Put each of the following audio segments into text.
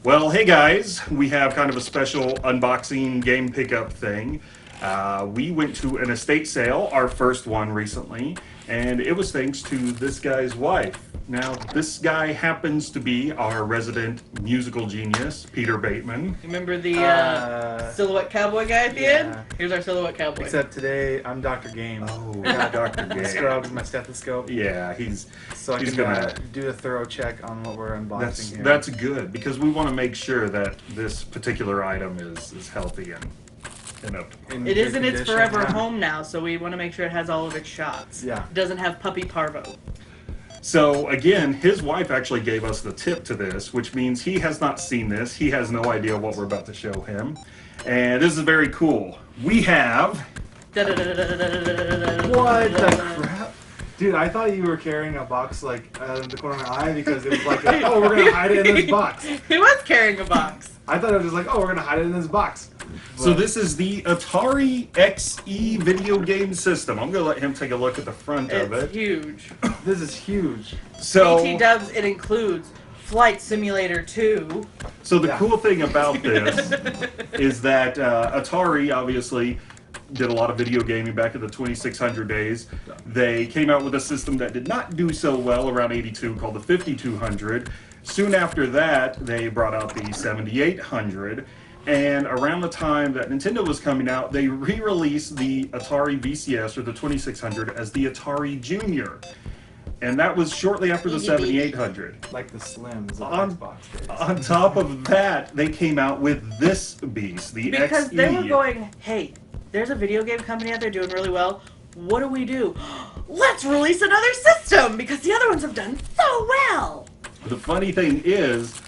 Well, hey guys, we have kind of a special unboxing game pickup thing. We went to an estate sale, our first one recently, and it was thanks to this guy's wife. Now, this guy happens to be our resident musical genius, Peter Batemon. Remember the silhouette cowboy guy at the end? Here's our silhouette cowboy. Except today, I'm Dr. Game. Oh, I got Dr. my Game. scrubs, my stethoscope. Yeah, he's So I he's can gonna. do a thorough check on what we're unboxing here. That's good because we want to make sure that this particular item is healthy and up. In It good is in its condition, forever yeah. home now, so we want to make sure it has all of its shots. Yeah. It doesn't have puppy parvo. So again, his wife actually gave us the tip to this, which means he has not seen this. He has no idea what we're about to show him. And this is very cool. We have... What the crap? Dude, I thought you were carrying a box like out of the corner of my eye because it was like, oh, we're going to hide it in this box. He was carrying a box. I thought it was just like, oh, we're going to hide it in this box. So But- this is the Atari XE video game system. I'm going to let him take a look at the front of It's it. huge. This is huge. So, BT dubs, it includes Flight Simulator 2. so the Yeah. cool thing about this is that Atari obviously did a lot of video gaming back in the 2600 days. They came out with a system that did not do so well around 82 called the 5200. Soon after that, they brought out the 7800. And around the time that Nintendo was coming out, they re-released the Atari VCS, or the 2600, as the Atari Junior. And that was shortly after the 7800. Like the Slims of On- Xbox days. On top of that, they came out with this beast, the Because XE. they were going, hey, there's a video game company out there doing really well. What do we do? Let's release another system because the other ones have done so well. The funny thing is,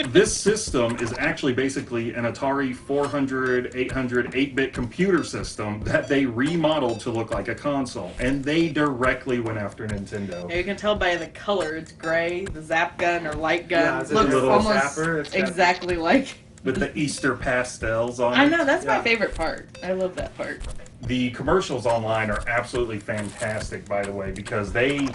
this system is actually basically an Atari 400, 800, 8-bit computer system that they remodeled to look like a console. And they directly went after Nintendo. Yeah, you can tell by the color. It's gray. The zap gun or light Yeah, gun it's a looks little almost zapper. It's got- exactly like. With the Easter pastels on it. I know, that's my Yeah. favorite part. I love that part. The commercials online are absolutely fantastic, by the way, because they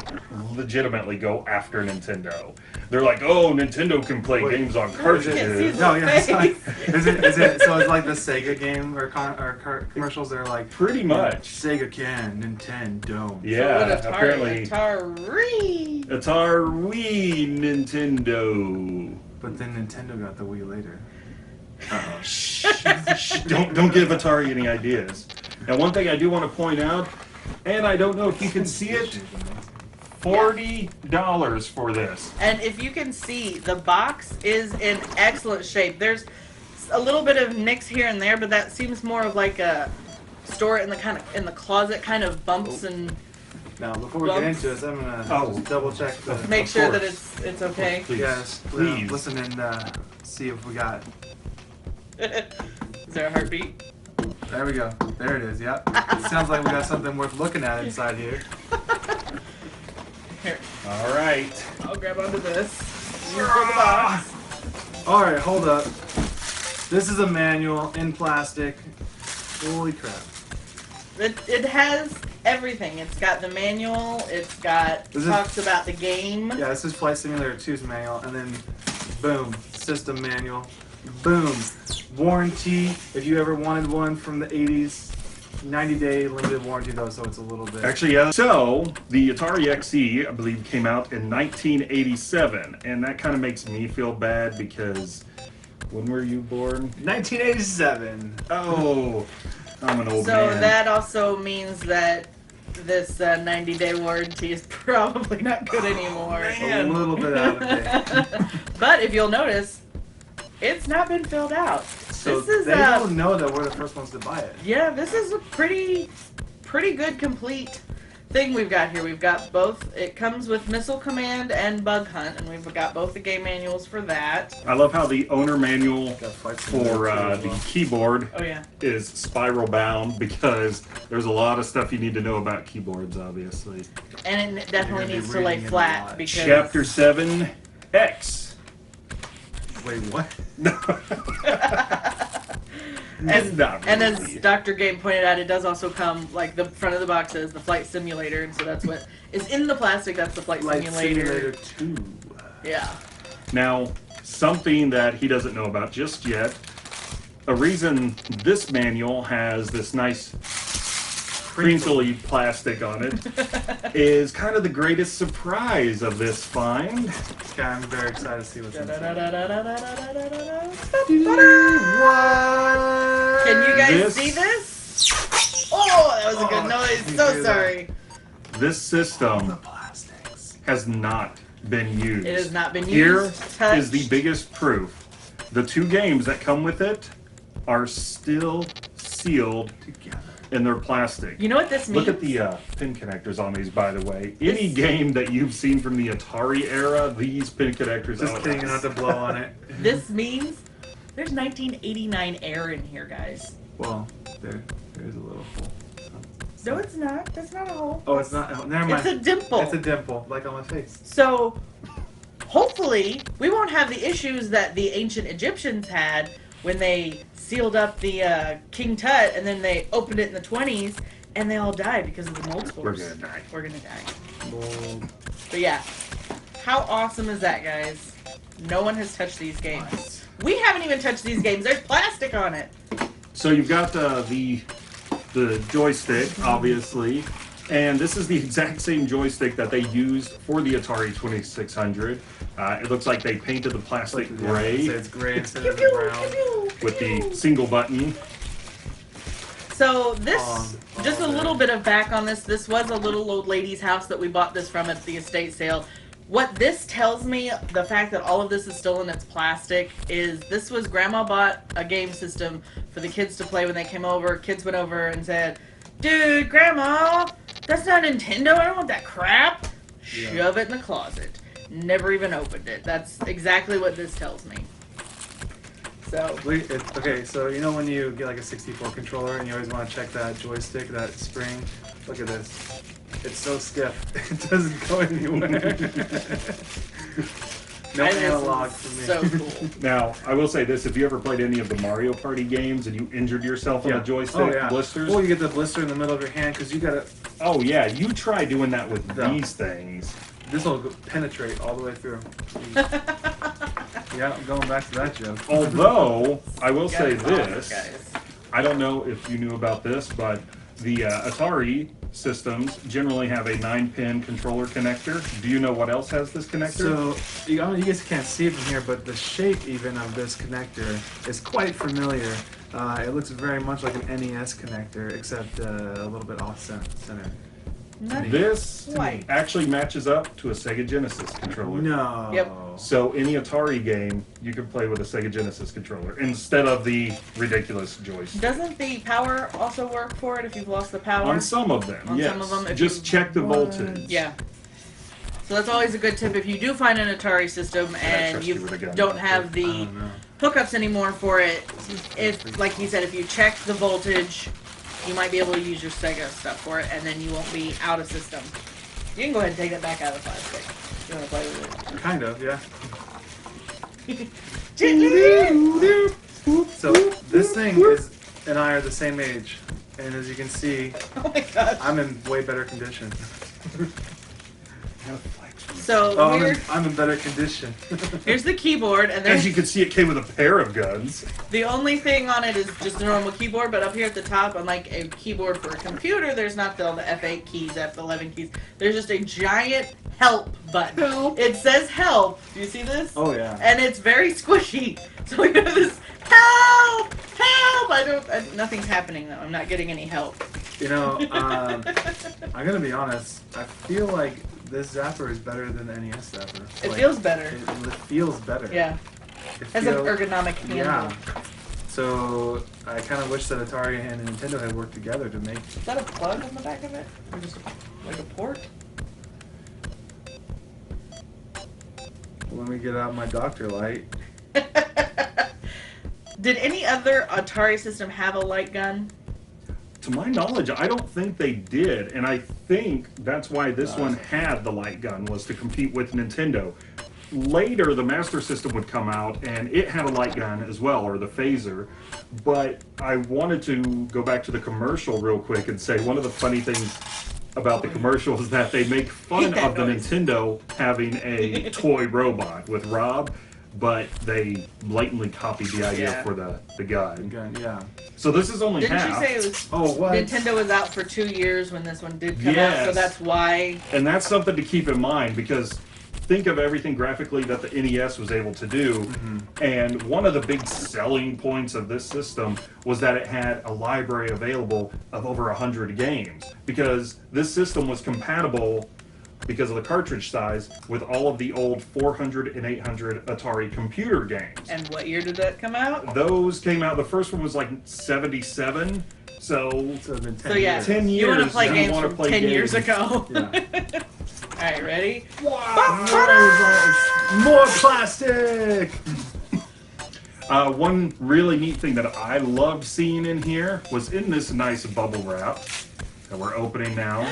legitimately go after Nintendo. They're like, oh, Nintendo can play Wait, games on can't see cartridges. the- No, yeah, it's like, face. is it, so it's like the Sega game or commercials, they're like, Pretty much. Sega can, Nintendo. Yeah, So what apparently. Atari. Atari Nintendo. But then Nintendo got the Wii later. Shh, don't give Atari any ideas. Now, one thing I do want to point out, and I don't know if you can see it, $40 for this. And if you can see, the box is in excellent shape. There's a little bit of nicks here and there, but that seems more of like a store it in the closet kind of bumps and Now, before we get Bumps. into this, I'm gonna Oh. just double check the. make Of sure that course. it's okay. Please, Yes, please. listen and see if we got. Is there a heartbeat? There we go. There it is. Yep. It sounds like we got something worth looking at inside here. Here, All right. I'll grab onto this. You pull the box. All right, hold up. This is a manual in plastic. Holy crap! It has everything. It's got the manual. It's got Is it- talks about the game. Yeah, this is Flight Simulator 2's manual, and then boom, system manual. Boom, warranty. If you ever wanted one from the 80s, 90-day limited warranty though, so it's a little bit. Actually, yeah. So, the Atari XE, I believe, came out in 1987, and that kind of makes me feel bad because when were you born? 1987. Oh, I'm an old So man. that also means that this 90-day warranty is probably not good anymore. A little bit out of date. But if you'll notice, it's not been filled out. So this is they don't know that we're the first ones to buy it. yeah, this is a pretty good complete thing we've got here. We've got both. It comes with Missile Command and Bug Hunt, and we've got both the game manuals for that. I love how the owner manual Got Flight for Simulator 2 as the well. keyboard Oh yeah. is spiral bound because there's a lot of stuff you need to know about keyboards, obviously. And it definitely You're gonna be needs to lay reading it a flat lot. because Chapter 7, X. Wait, what? And, Not and as really. Dr. Game pointed out, it does also come, like, the front of the box is the flight simulator, and so that's what is in the plastic. That's the flight Flight simulator. Simulator 2. Yeah. Now, something that he doesn't know about just yet. A reason this manual has this nice crinkly plastic on it is kind of the greatest surprise of this find. Okay, I'm very excited to see what's inside. What? Can you guys This- see this? Oh, that was a good Oh, noise. you So do sorry. This system The plastics. has not been used. It has not been Here used. Touched. is the biggest proof. The 2 games that come with it are still sealed Together. in their plastic. You know what this means? Look at the pin connectors on these, by the way. Any game that you've seen from the Atari era, these pin connectors Just are kidding, not to blow on it. This means there's 1989 air in here, guys. Well, there's a little hole. No, it's not. That's not a hole. Oh, it's not. Oh, never mind. It's a dimple. It's a dimple, like on my face. So, hopefully, we won't have the issues that the ancient Egyptians had when they sealed up the King Tut and then they opened it in the 20s and they all died because of the mold spores. We're gonna die. We're gonna die. Mold. But yeah, how awesome is that, guys? No one has touched these games. We haven't even touched these games. There's plastic on it. So you've got the joystick, obviously, and this is the exact same joystick that they used for the Atari 2600. It looks like they painted the plastic Yeah, gray it's gray instead of the brown. with the single button. So this, just a man. little bit of back on this. This was a little old lady's house that we bought this from at the estate sale. What this tells me, the fact that all of this is still in its plastic, is this was Grandma bought a game system for the kids to play when they came over. Kids went over and said, "Dude, Grandma, that's not Nintendo. I don't want that crap." Yeah. Shove it in the closet. Never even opened it. That's exactly what this tells me. So, Okay, so you know when you get like a 64 controller and you always want to check that joystick, that spring? Look at this. It's so stiff. It doesn't go anywhere. No and this analog is for me. so cool. Now, I will say this, if you ever played any of the Mario Party games and you injured yourself on the joystick, blisters. Or you get the blister in the middle of your hand because you gotta. Oh yeah, you try doing that with Yeah. these things. This will penetrate all the way through. Yeah, I'm going back to that joke. Although, I will say Guys, awesome, this, guys. I don't know if you knew about this, but the Atari systems generally have a 9-pin controller connector. Do you know what else has this connector? So, you guys can't see it from here, but the shape even of this connector is quite familiar. It looks very much like an NES connector, except a little bit off center. Nice. This White. actually matches up to a Sega Genesis controller. No. Yep. So any Atari game, you can play with a Sega Genesis controller instead of the ridiculous joystick. Doesn't the power also work for it if you've lost the power? On some of them, On yes. some of them, if Just you- check the voltage. Yeah. So that's always a good tip if you do find an Atari system and trust you you with a gun? don't have I the don't know. hookups anymore for it. If, like you said, if you check the voltage, you might be able to use your Sega stuff for it, and then you won't be out of system. You can go ahead and take that back out of the plastic if you want to play with Kind of, yeah. it. Gently! So, this thing is and I are the same age. And as you can see, Oh my god. I'm in way better condition. So Oh, here, I'm in better condition. here's the keyboard, and As there's you can see, it came with a pair of guns. the only thing on it is just a normal keyboard, but up here at the top, unlike a keyboard for a computer, there's not all the F8 keys, F11 keys. There's just a giant help button. Help. It says help. Do you see this? Oh, yeah. And it's very squishy. So we have this help, help. Nothing's happening though. I'm not getting any help. You know, I'm gonna be honest. I feel like this zapper is better than the NES zapper. It Like, feels better. It feels better. Yeah. It Has an feels- ergonomic handle. Yeah. So I kind of wish that Atari and Nintendo had worked together to make. Is that a plug on the back of it? Or just like a port? Let me get out my doctor light. Did any other Atari system have a light gun? To my knowledge, I don't think they did, and I think that's why this one had the light gun, was to compete with Nintendo. Later, the Master System would come out, and it had a light gun as well, or the phaser. But I wanted to go back to the commercial real quick and say one of the funny things about the commercial is that they make fun Hate that of the noise. Nintendo having a toy robot with Rob. but they blatantly copied the idea Yeah. for the guide. Again, yeah. So this is only Didn't half. you say it was Oh, what? Nintendo was out for 2 years when this one did come out, Yes. so that's why. And that's something to keep in mind because think of everything graphically that the NES was able to do. And one of the big selling points of this system was that it had a library available of over 100 games. Because this system was compatible, because of the cartridge size, with all of the old 400 and 800 Atari computer games. And what year did that come out? Those came out, the first one was like 77. So So, it's been 10 So yeah, years. 10 you want to years, play you games wanna from play 10 years games. ago. Yeah. Alright, ready? More plastic! One really neat thing that I loved seeing in here was in this nice bubble wrap that we're opening now.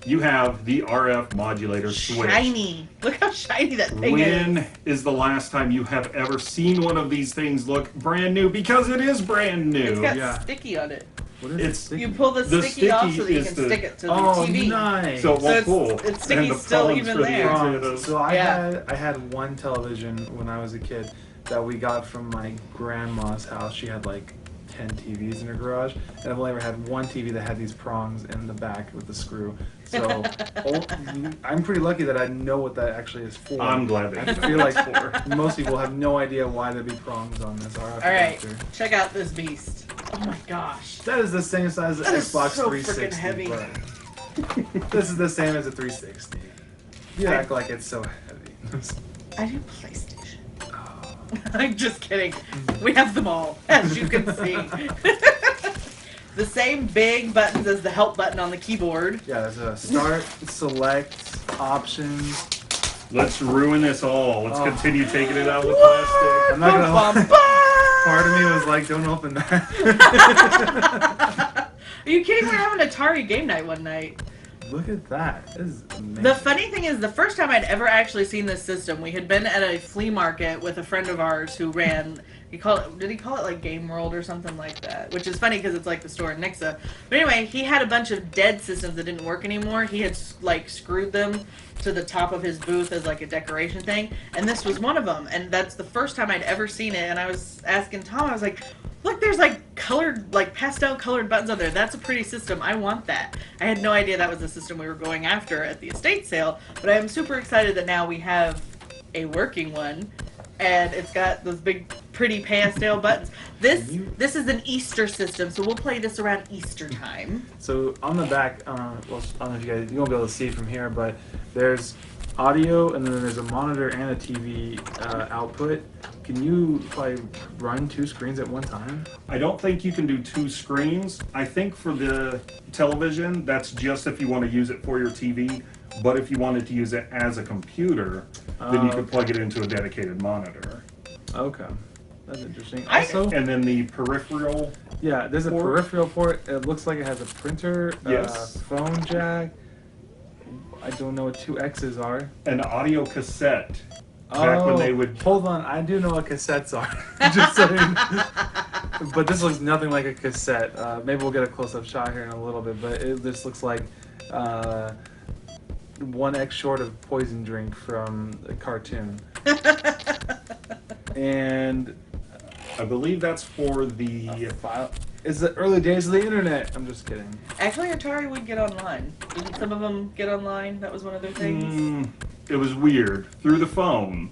You have the RF modulator switch. Shiny. Look how shiny that thing is. When is the last time you have ever seen one of these things look brand new? Because it is brand It's new. got Yeah. sticky on it. What is It's- it? You pull the sticky off so that you is can the- stick it to the Oh, TV. nice! So, well, it's- cool. it's And sticky the still prongs even for the there. antennas. So Yeah. I had one television when I was a kid that we got from my grandma's house. She had like 10 TVs in her garage, and I've only ever had one TV that had these prongs in the back with the screw. So I'm pretty lucky that I know what that actually is for. I'm glad that I you feel know like what it's for. most people have no idea why there'd be prongs on this. Alright, check out this beast. Oh my gosh. That is the same size as That is Xbox so 360. freaking heavy. but this is the same as a 360. You act like it's so heavy. I do PlayStation. I'm just kidding. We have them all, as you can see. The same big buttons as the help button on the keyboard. Yeah, there's a start, select, options. Let's ruin this all. Let's Oh. continue taking it out of the plastic. I'm not gonna Bum, lie. bum, bum. Part of me was like, don't open that. Are you kidding? We're having Atari game night one night. Look at that. This is amazing. The funny thing is, the first time I'd ever actually seen this system, we had been at a flea market with a friend of ours who ran. Did he call it like Game World or something like that? Which is funny because it's like the store in Nixa. But anyway, he had a bunch of dead systems that didn't work anymore. He had like screwed them to the top of his booth as like a decoration thing, and this was one of them. And that's the first time I'd ever seen it. And I was asking Tom, I was like, look, there's like colored, like pastel colored buttons on there. That's a pretty system. I want that. I had no idea that was the system we were going after at the estate sale, but I am super excited that now we have a working one, and it's got those big, pretty pastel buttons. This is an Easter system, so we'll play this around Easter time. So on the back, well, I don't know if you won't be able to see it from here, but there's audio, and then there's a monitor and a TV output. Can you probably run 2 screens at one time? I don't think you can do 2 screens. I think for the television, that's just if you want to use it for your TV. But if you wanted to use it as a computer, then you could plug it into a dedicated monitor. Okay, that's interesting. I- Also, And then the peripheral, yeah, there's a port. peripheral port. It looks like it has a printer, Yes. phone jack. I don't know what 2 X's are. an audio cassette. Back when they would. Hold on, I do know what cassettes are. Just saying. But this looks nothing like a cassette. Maybe we'll get a close-up shot here in a little bit, but this looks like 1X short of Poison Drink from a cartoon. And I believe that's for the. file. It's the early days of the internet. I'm just kidding. Actually, Atari would get online. Didn't some of them get online? That was one of their things. It was weird. Through the phone.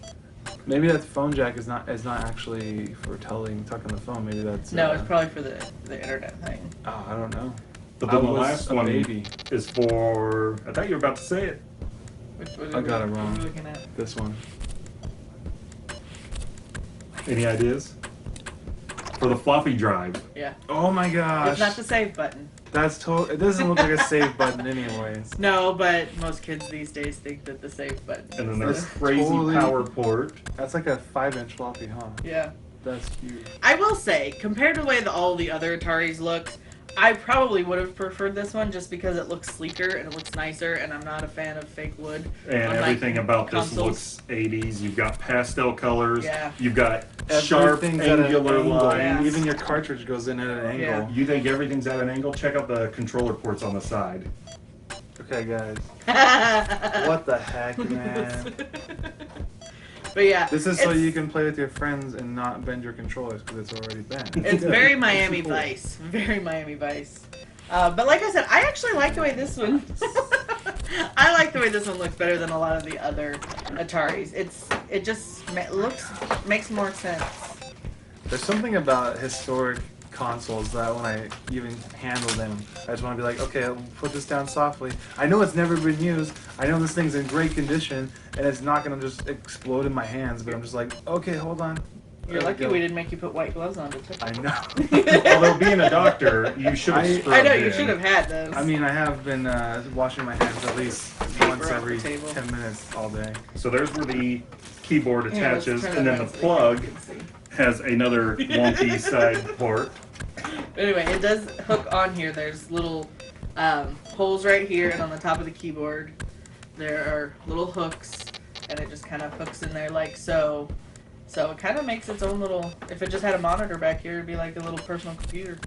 Maybe that phone jack is not actually for tucking the phone. Maybe that's No, it's probably for the internet thing. Oh, I don't know. But then I the was last a one baby. is for. I thought you were about to say it. What I got it what wrong. are we looking at? This one. Any ideas? For the floppy drive. Yeah. Oh my gosh. It's not the save button. That's total. It doesn't look like a save button, anyways. No, but most kids these days think that the save button. And then is there's the- crazy totally- power port. That's like a 5-inch floppy, huh? Yeah. That's huge. I will say, compared to the way that all the other Ataris looked, I probably would have preferred this one just because it looks sleeker and it looks nicer, and I'm not a fan of fake wood. And Unlike everything about this consoles. looks 80s. You've got pastel colors. Yeah. You've got sharp, Everything's at an angular angle. lines. Even your cartridge goes in at an angle. Yeah. You think everything's at an angle? Check out the controller ports on the side. Okay, guys. What the heck, man? But yeah, This is so you can play with your friends and not bend your controllers because it's already bent. It's very Miami Vice. Very Miami Vice. But like I said, I actually like the way this one. I like the way this one looks better than a lot of the other Ataris. It just makes more sense. There's something about historic consoles that when I even handle them, I just want to be like, okay, I'll put this down softly. I know it's never been used. I know this thing's in great condition, and it's not gonna just explode in my hands. But I'm just like, okay, hold on. You're lucky we didn't make you put white gloves on to touch I it. know. Although being a doctor, you should have scrubbed I know, you in. should have had those. I mean, I have been washing my hands at least once off the every table. 10 minutes all day. So there's where the keyboard Here, let's attaches, turn and it then the around so plug you can see. has another wonky side port. Anyway, it does hook on here. There's little holes right here, and on the top of the keyboard, there are little hooks, and it just kind of hooks in there like so. So it kind of makes its own little. If it just had a monitor back here, it'd be like a little personal computer.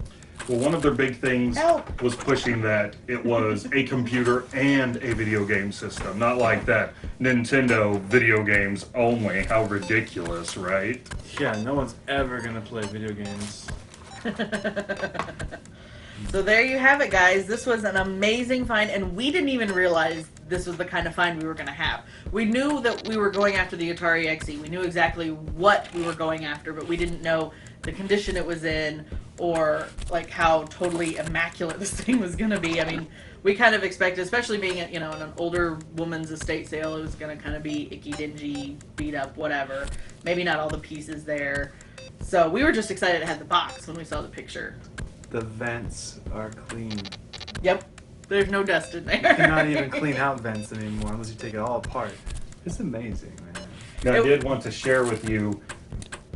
Well, one of their big things Help. was pushing that it was a computer and a video game system. Not like that Nintendo video games only. How ridiculous, right? Yeah, no one's ever gonna play video games. So there you have it, guys. This was an amazing find, and we didn't even realize this was the kind of find we were going to have. We knew that we were going after the Atari XE. We knew exactly what we were going after, but we didn't know the condition it was in or like how totally immaculate this thing was going to be. I mean, we kind of expected, especially being in an older woman's estate sale, it was going to kind of be icky, dingy, beat up, whatever. Maybe not all the pieces there. So we were just excited it had the box when we saw the picture. The vents are clean. Yep. There's no dust in there. You cannot even clean out vents anymore unless you take it all apart. It's amazing, man. Now, I did want to share with you,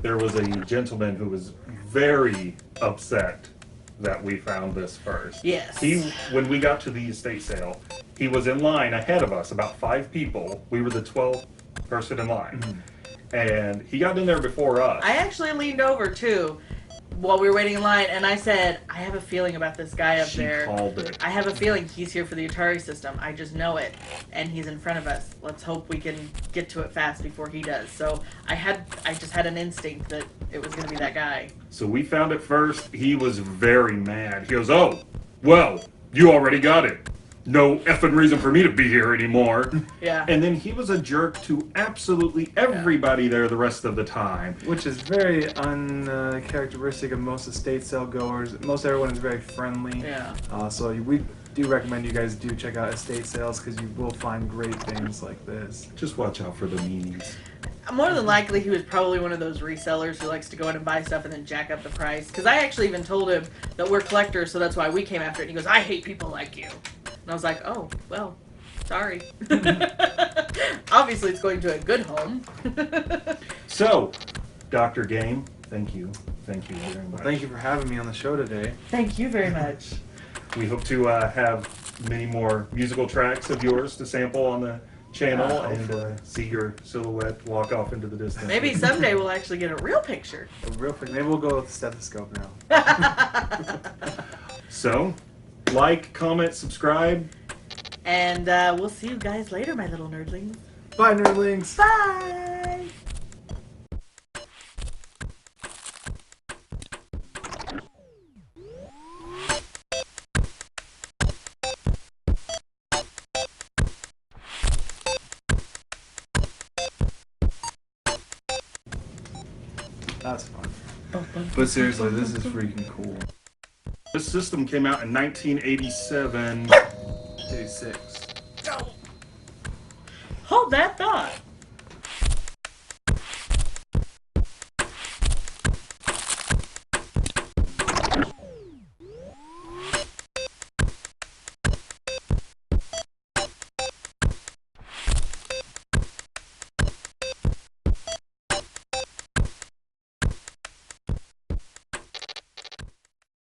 there was a gentleman who was very upset that we found this first. Yes. When we got to the estate sale, he was in line ahead of us, about 5 people. We were the 12th person in line. Mm-hmm. And he got in there before us. I actually leaned over too while we were waiting in line, and I said, I have a feeling about this guy up She there. called it. I have a feeling he's here for the Atari system. I just know it. And he's in front of us. Let's hope we can get to it fast before he does. So I just had an instinct that it was going to be that guy. So we found it first. He was very mad. He goes, "Oh, well, you already got it. No effing reason for me to be here anymore." Yeah. And then he was a jerk to absolutely everybody there the rest of the time. Which is very uncharacteristic of most estate sale goers. Most everyone is very friendly. Yeah. So we do recommend you guys do check out estate sales because you will find great things like this. Just watch out for the meanies. More than likely, he was probably one of those resellers who likes to go in and buy stuff and then jack up the price. Because I actually even told him that we're collectors, so that's why we came after it. And he goes, "I hate people like you." And I was like, "Oh, well, sorry." Obviously, it's going to a good home. So, Dr. Game, thank you. Thank you very much. Thank you for having me on the show today. Thank you very much. We hope to have many more musical tracks of yours to sample on the channel and see your silhouette walk off into the distance. Maybe someday we'll actually get a real picture. Real quick, maybe we'll go with the stethoscope now. So, like, comment, subscribe. And we'll see you guys later, my little nerdlings. Bye, nerdlings. Bye! That's fun. But seriously, this is freaking cool. This system came out in 1987. 86. Hold that thought.